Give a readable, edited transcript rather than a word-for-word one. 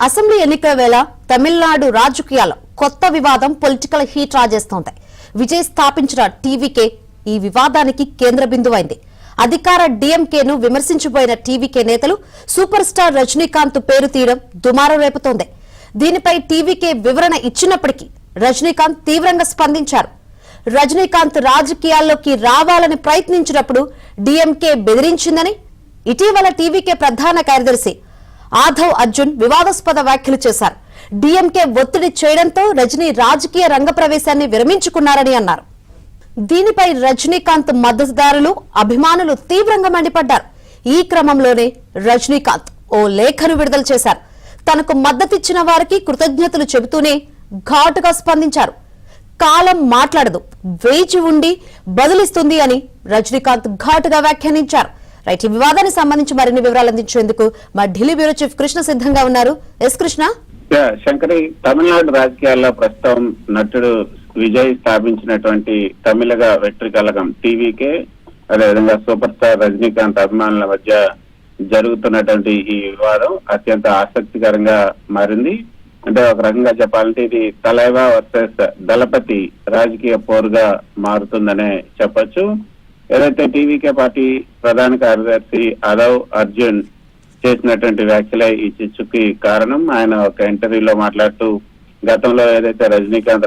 Assembly ఎన్నికల వేళ తమిళనాడు రాజకీయాల్లో కొత్త వివాదం పొలిటికల్ హీట్ రాజేస్తోంది. విజయ్ స్థాపించిన టీవీకే ఈ వివాదానికి కేంద్ర బిందువైంది. అధికార డీఎంకేను విమర్శించబోయిన టీవీకే నేతలు సూపర్ స్టార్ రజనీకాంత్ పేరు తీయడం దుమారం రేపుతోంది. దీనిపై టీవీకే వివరణ ఇచ్చినప్పటికీ రజనీకాంత్ తీవ్రంగా స్పందించారు. రజనీకాంత్ రాజకీయాల్లోకి రావాలని ప్రయత్నించినప్పుడు డీఎంకే బెదిరించిందని ఇటీవల టీవీకే ప్రధాన కార్యదర్శి ఆధవ్ అర్జున్ వివాదాస్పద వ్యాఖ్యలు చేశారు. డీఎంకే ఒత్తిడి చేయడంతో రజనీ రాజకీయ రంగ ప్రవేశాన్ని విరమించుకున్నారని అన్నారు. దీనిపై రజనీకాంత్ మద్దతుదారులు, అభిమానులు తీవ్రంగా మండిపడ్డారు. ఈ క్రమంలోనే రజనీకాంత్ ఓ లేఖను విడుదల చేశారు. తనకు మద్దతిచ్చిన వారికి కృతజ్ఞతలు చెబుతూనే ఘాటుగా స్పందించారు. కాలం మాట్లాడదు, వేచి ఉండి బదులిస్తుంది అని రజనీకాంత్ ఘాటుగా వ్యాఖ్యానించారు. రైట్, ఈ వివాదానికి సంబంధించి మరిన్ని వివరాలు అందించేందుకు మా ఢిల్లీ బ్యూరో చీఫ్ కృష్ణ సిద్ధంగా ఉన్నారు. ఎస్ కృష్ణ. శంకరి, తమిళనాడు రాజకీయాల్లో ప్రస్తుతం నటుడు విజయ్ స్థాపించినటువంటి తమిళగ వెట్రి కళగం టీవీకే, అదేవిధంగా సూపర్ స్టార్ రజనీకాంత్ అభిమానుల మధ్య జరుగుతున్నటువంటి ఈ వివాదం అత్యంత ఆసక్తికరంగా మారింది. అంటే ఒక రకంగా చెప్పాలంటే ఇది తలైవా వర్సెస్ దళపతి రాజకీయ పోరుగా మారుతుందనే చెప్పొచ్చు. ఏదైతే టీవీకే పార్టీ ప్రధాన కార్యదర్శి ఆధవ్ అర్జున్ చేసినటువంటి వ్యాఖ్యలే ఈ చిచ్చుకి కారణం. ఆయన ఒక ఇంటర్వ్యూలో మాట్లాడుతూ గతంలో ఏదైతే రజనీకాంత్